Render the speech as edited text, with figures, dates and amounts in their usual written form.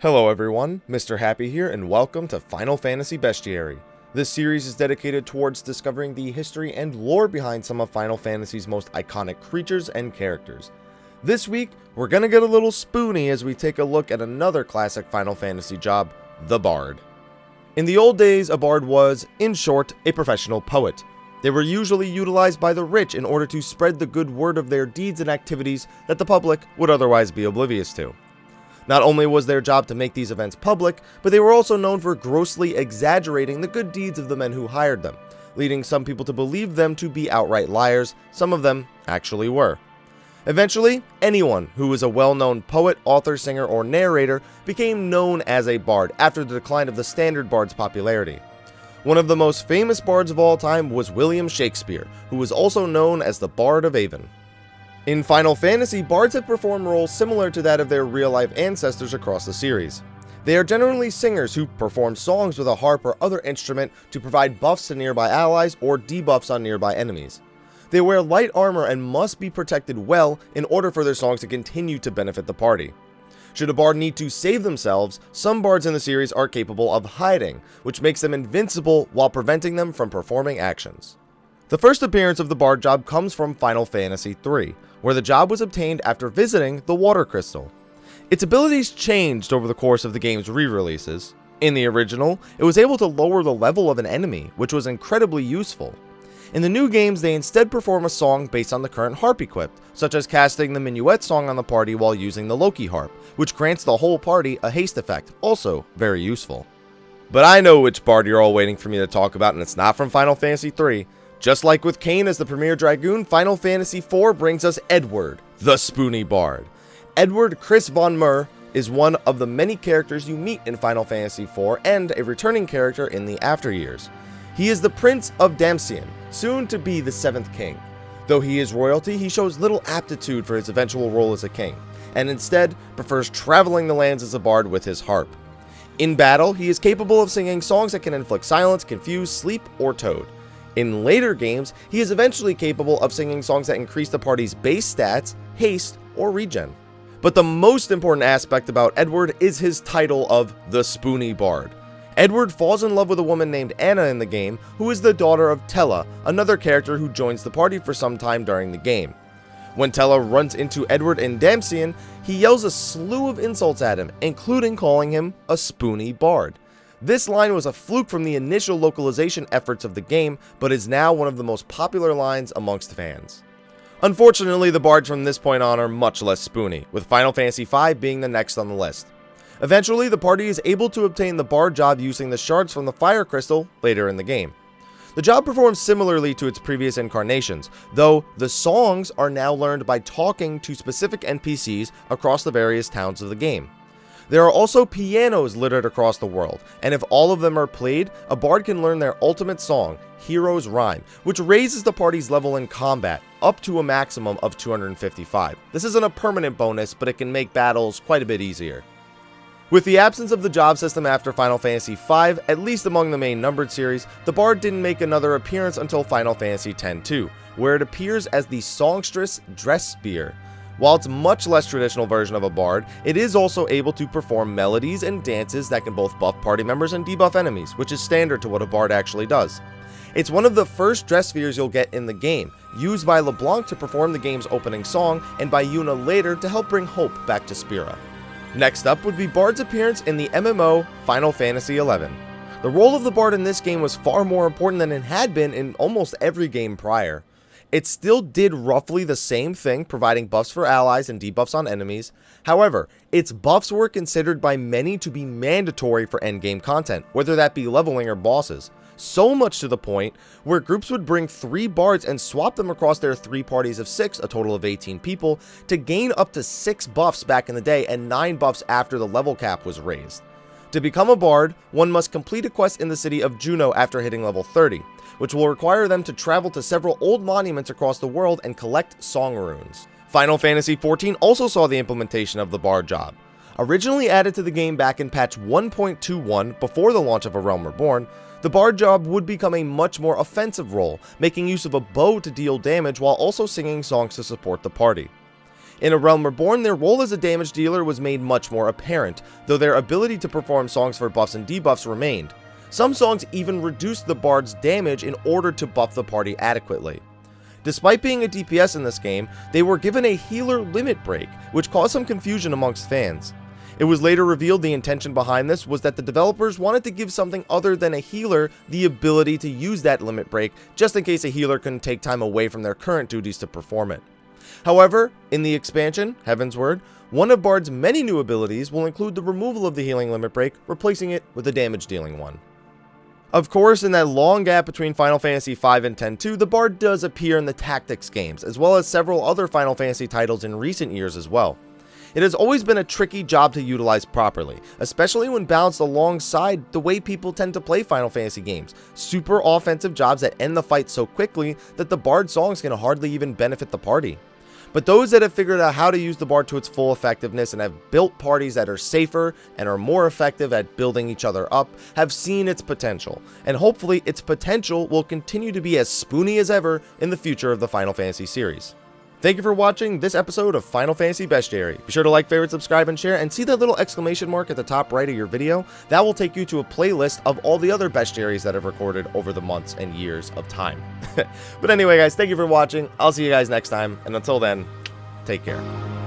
Hello everyone, Mr. Happy here, and welcome to Final Fantasy Bestiary. This series is dedicated towards discovering the history and lore behind some of Final Fantasy's most iconic creatures and characters. This week, we're gonna get a little spoony as we take a look at another classic Final Fantasy job, the Bard. In the old days, a Bard was, in short, a professional poet. They were usually utilized by the rich in order to spread the good word of their deeds and activities that the public would otherwise be oblivious to. Not only was their job to make these events public, but they were also known for grossly exaggerating the good deeds of the men who hired them, leading some people to believe them to be outright liars. Some of them actually were. Eventually, anyone who was a well-known poet, author, singer, or narrator became known as a bard after the decline of the standard bard's popularity. One of the most famous bards of all time was William Shakespeare, who was also known as the Bard of Avon. In Final Fantasy, bards have performed roles similar to that of their real-life ancestors across the series. They are generally singers who perform songs with a harp or other instrument to provide buffs to nearby allies or debuffs on nearby enemies. They wear light armor and must be protected well in order for their songs to continue to benefit the party. Should a bard need to save themselves, some bards in the series are capable of hiding, which makes them invincible while preventing them from performing actions. The first appearance of the bard job comes from Final Fantasy III, where the job was obtained after visiting the Water Crystal. Its abilities changed over the course of the game's re-releases. In the original, it was able to lower the level of an enemy, which was incredibly useful. In the new games, they instead perform a song based on the current harp equipped, such as casting the Minuet song on the party while using the Loki harp, which grants the whole party a haste effect, also very useful. But I know which bard you're all waiting for me to talk about, and it's not from Final Fantasy III. Just like with Kain as the premier dragoon, Final Fantasy IV brings us Edward, the Spoony Bard. Edward Chris von Mur is one of the many characters you meet in Final Fantasy IV and a returning character in the after years. He is the Prince of Damcyan, soon to be the 7th king. Though he is royalty, he shows little aptitude for his eventual role as a king, and instead prefers traveling the lands as a bard with his harp. In battle, he is capable of singing songs that can inflict silence, confuse, sleep, or toad. In later games, he is eventually capable of singing songs that increase the party's base stats, haste, or regen. But the most important aspect about Edward is his title of the Spoony Bard. Edward falls in love with a woman named Anna in the game, who is the daughter of Tella, another character who joins the party for some time during the game. When Tella runs into Edward in Damcyan, he yells a slew of insults at him, including calling him a Spoony Bard. This line was a fluke from the initial localization efforts of the game, but is now one of the most popular lines amongst fans. Unfortunately, the bards from this point on are much less spoony, with Final Fantasy V being the next on the list. Eventually, the party is able to obtain the bard job using the shards from the Fire Crystal later in the game. The job performs similarly to its previous incarnations, though the songs are now learned by talking to specific NPCs across the various towns of the game. There are also pianos littered across the world, and if all of them are played, a bard can learn their ultimate song, Hero's Rhyme, which raises the party's level in combat up to a maximum of 255. This isn't a permanent bonus, but it can make battles quite a bit easier. With the absence of the job system after Final Fantasy V, at least among the main numbered series, the bard didn't make another appearance until Final Fantasy X-2, where it appears as the songstress Dresspear. While it's a much less traditional version of a bard, it is also able to perform melodies and dances that can both buff party members and debuff enemies, which is standard to what a bard actually does. It's one of the first dress spheres you'll get in the game, used by LeBlanc to perform the game's opening song, and by Yuna later to help bring hope back to Spira. Next up would be Bard's appearance in the MMO Final Fantasy XI. The role of the bard in this game was far more important than it had been in almost every game prior. It still did roughly the same thing, providing buffs for allies and debuffs on enemies. However, its buffs were considered by many to be mandatory for endgame content, whether that be leveling or bosses. So much to the point where groups would bring 3 bards and swap them across their 3 parties of 6, a total of 18 people, to gain up to 6 buffs back in the day and 9 buffs after the level cap was raised. To become a bard, one must complete a quest in the city of Juno after hitting level 30. Which will require them to travel to several old monuments across the world and collect song runes. Final Fantasy XIV also saw the implementation of the bard job. Originally added to the game back in patch 1.21 before the launch of A Realm Reborn, the bard job would become a much more offensive role, making use of a bow to deal damage while also singing songs to support the party. In A Realm Reborn, their role as a damage dealer was made much more apparent, though their ability to perform songs for buffs and debuffs remained. Some songs even reduced the Bard's damage in order to buff the party adequately. Despite being a DPS in this game, they were given a healer limit break, which caused some confusion amongst fans. It was later revealed the intention behind this was that the developers wanted to give something other than a healer the ability to use that limit break, just in case a healer couldn't take time away from their current duties to perform it. However, in the expansion, Heavensward, one of Bard's many new abilities will include the removal of the healing limit break, replacing it with a damage dealing one. Of course, in that long gap between Final Fantasy V and X-2, the Bard does appear in the Tactics games, as well as several other Final Fantasy titles in recent years as well. It has always been a tricky job to utilize properly, especially when balanced alongside the way people tend to play Final Fantasy games. Super offensive jobs that end the fight so quickly that the Bard songs can hardly even benefit the party. But those that have figured out how to use the Bard to its full effectiveness and have built parties that are safer and are more effective at building each other up have seen its potential, and hopefully its potential will continue to be as spoony as ever in the future of the Final Fantasy series. Thank you for watching this episode of Final Fantasy Bestiary. Be sure to like, favorite, subscribe, and share, and see that little exclamation mark at the top right of your video. That will take you to a playlist of all the other bestiaries that I've recorded over the months and years of time. But anyway, guys, thank you for watching. I'll see you guys next time, and until then, take care.